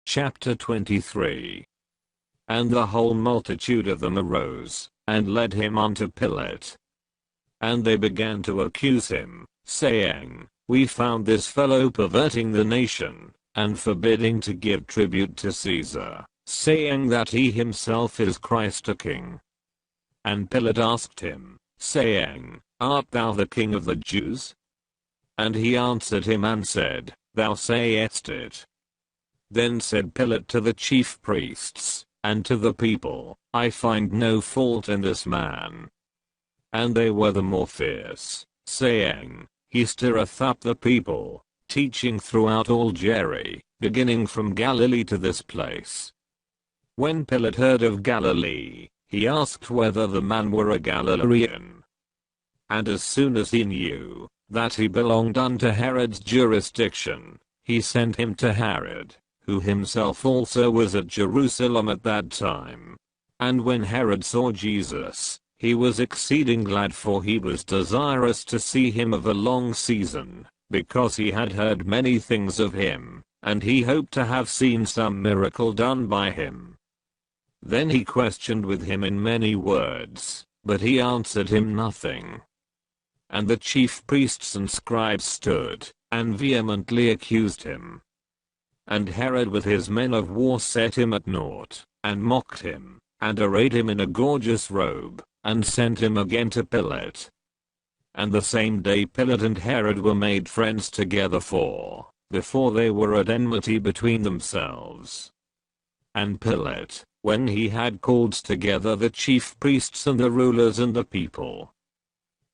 Chapter 23. And the whole multitude of them arose, and led him unto Pilate. And they began to accuse him, saying, We found this fellow perverting the nation, and forbidding to give tribute to Caesar, saying that he himself is Christ a king. And Pilate asked him, saying, Art thou the king of the Jews? And he answered him and said, Thou sayest it. Then said Pilate to the chief priests, and to the people, I find no fault in this man. And they were the more fierce, saying, He stirreth up the people, teaching throughout all Judea, beginning from Galilee to this place. When Pilate heard of Galilee, he asked whether the man were a Galilean. And as soon as he knew that he belonged unto Herod's jurisdiction, he sent him to Herod, who himself also was at Jerusalem at that time. And when Herod saw Jesus, he was exceeding glad, for he was desirous to see him of a long season, because he had heard many things of him, and he hoped to have seen some miracle done by him. Then he questioned with him in many words, but he answered him nothing. And the chief priests and scribes stood, and vehemently accused him. And Herod with his men of war set him at naught, and mocked him, and arrayed him in a gorgeous robe, and sent him again to Pilate. And the same day Pilate and Herod were made friends together, for before they were at enmity between themselves. And Pilate, when he had called together the chief priests and the rulers and the people,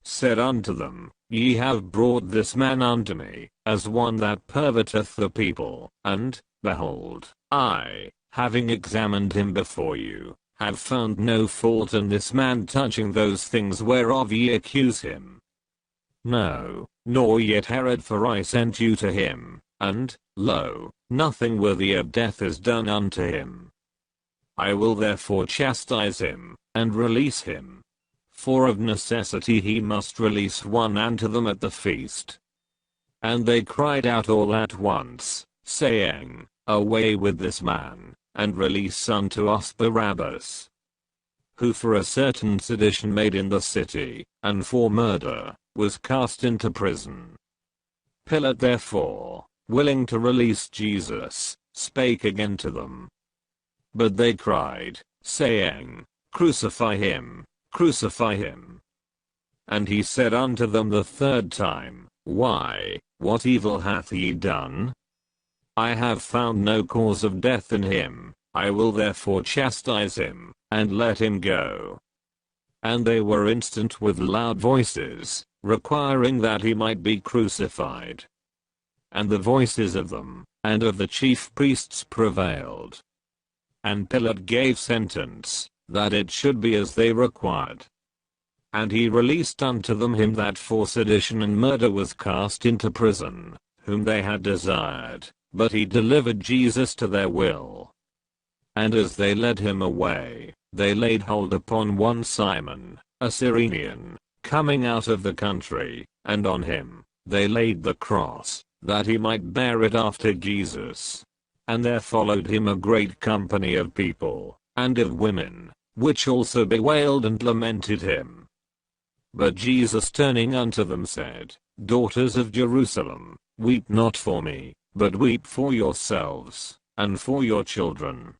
said unto them, Ye have brought this man unto me, as one that perverteth the people, and, behold, I, having examined him before you, have found no fault in this man touching those things whereof ye accuse him. No, nor yet Herod, for I sent you to him, and, lo, nothing worthy of death is done unto him. I will therefore chastise him, and release him. For of necessity he must release one unto them at the feast. And they cried out all at once, saying, Away with this man, and release unto us Barabbas, who for a certain sedition made in the city, and for murder, was cast into prison. Pilate therefore, willing to release Jesus, spake again to them. But they cried, saying, Crucify him, crucify him. And he said unto them the third time, Why, what evil hath he done? I have found no cause of death in him, I will therefore chastise him, and let him go. And they were instant with loud voices, requiring that he might be crucified. And the voices of them, and of the chief priests prevailed. And Pilate gave sentence, that it should be as they required. And he released unto them him that for sedition and murder was cast into prison, whom they had desired, but he delivered Jesus to their will. And as they led him away, they laid hold upon one Simon, a Cyrenian, coming out of the country, and on him they laid the cross, that he might bear it after Jesus. And there followed him a great company of people, and of women, which also bewailed and lamented him. But Jesus turning unto them said, Daughters of Jerusalem, weep not for me, but weep for yourselves, and for your children.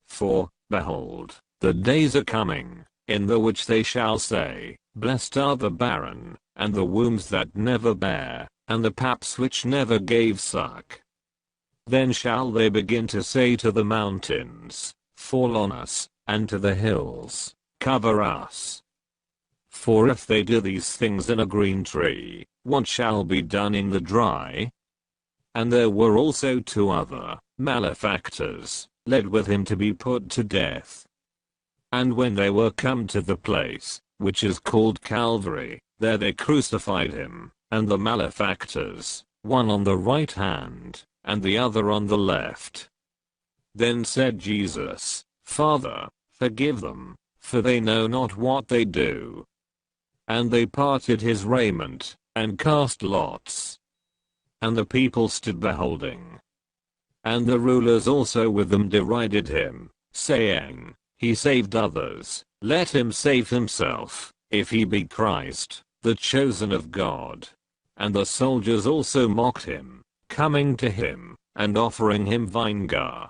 For, behold, the days are coming, in the which they shall say, Blessed are the barren, and the wombs that never bare, and the paps which never gave suck. Then shall they begin to say to the mountains, Fall on us, and to the hills, Cover us. For if they do these things in a green tree, what shall be done in the dry? And there were also 2 other malefactors, led with him to be put to death. And when they were come to the place, which is called Calvary, there they crucified him, and the malefactors, one on the right hand, and the other on the left. Then said Jesus, Father, forgive them, for they know not what they do. And they parted his raiment, and cast lots. And the people stood beholding. And the rulers also with them derided him, saying, He saved others, let him save himself, if he be Christ, the chosen of God. And the soldiers also mocked him, coming to him, and offering him vinegar,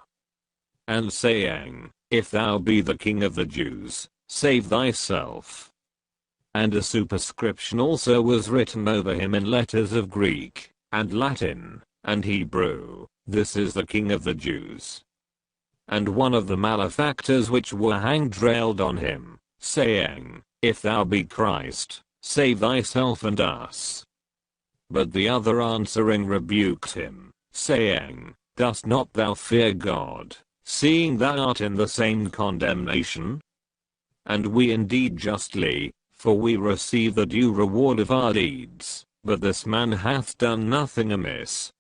and saying, If thou be the King of the Jews, save thyself. And a superscription also was written over him in letters of Greek, and Latin, and Hebrew, This is the King of the Jews. And one of the malefactors which were hanged railed on him, saying, If thou be Christ, save thyself and us. But the other answering rebuked him, saying, Dost not thou fear God, seeing thou art in the same condemnation? And we indeed justly, for we receive the due reward of our deeds, but this man hath done nothing amiss.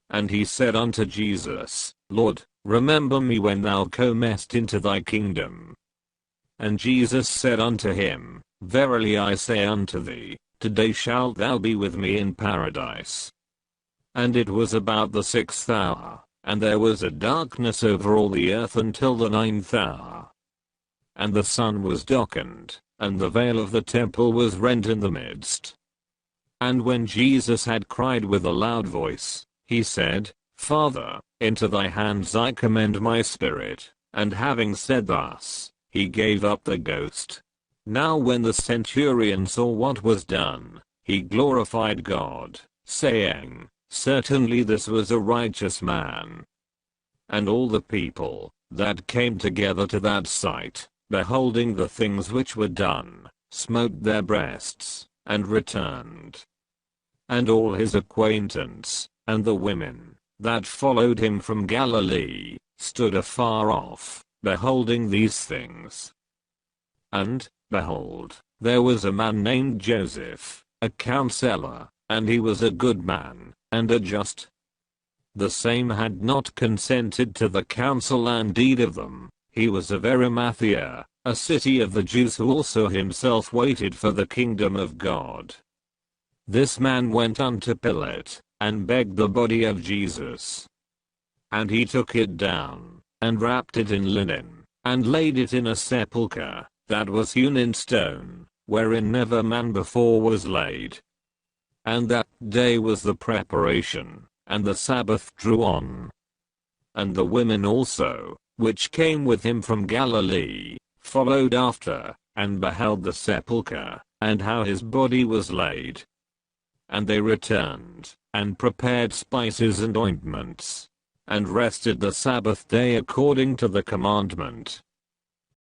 And he said unto Jesus, Lord, remember me when thou comest into thy kingdom. And Jesus said unto him, Verily I say unto thee, today shalt thou be with me in paradise. And it was about the 6th hour, and there was a darkness over all the earth until the 9th hour. And the sun was darkened, and the veil of the temple was rent in the midst. And when Jesus had cried with a loud voice, he said, Father, into thy hands I commend my spirit. And having said thus, he gave up the ghost. Now when the centurion saw what was done, he glorified God, saying, Certainly this was a righteous man. And all the people, that came together to that sight, beholding the things which were done, smote their breasts, and returned. And all his acquaintance, and the women, that followed him from Galilee, stood afar off, beholding these things. And, behold, there was a man named Joseph, a counselor, and he was a good man, and a just. The same had not consented to the counsel and deed of them. He was of Arimathea, a city of the Jews, who also himself waited for the kingdom of God. This man went unto Pilate, and begged the body of Jesus. And he took it down, and wrapped it in linen, and laid it in a sepulchre, that was hewn in stone, wherein never man before was laid. And that day was the preparation, and the Sabbath drew on. And the women also, which came with him from Galilee, followed after, and beheld the sepulchre, and how his body was laid. And they returned, and prepared spices and ointments, and rested the Sabbath day according to the commandment,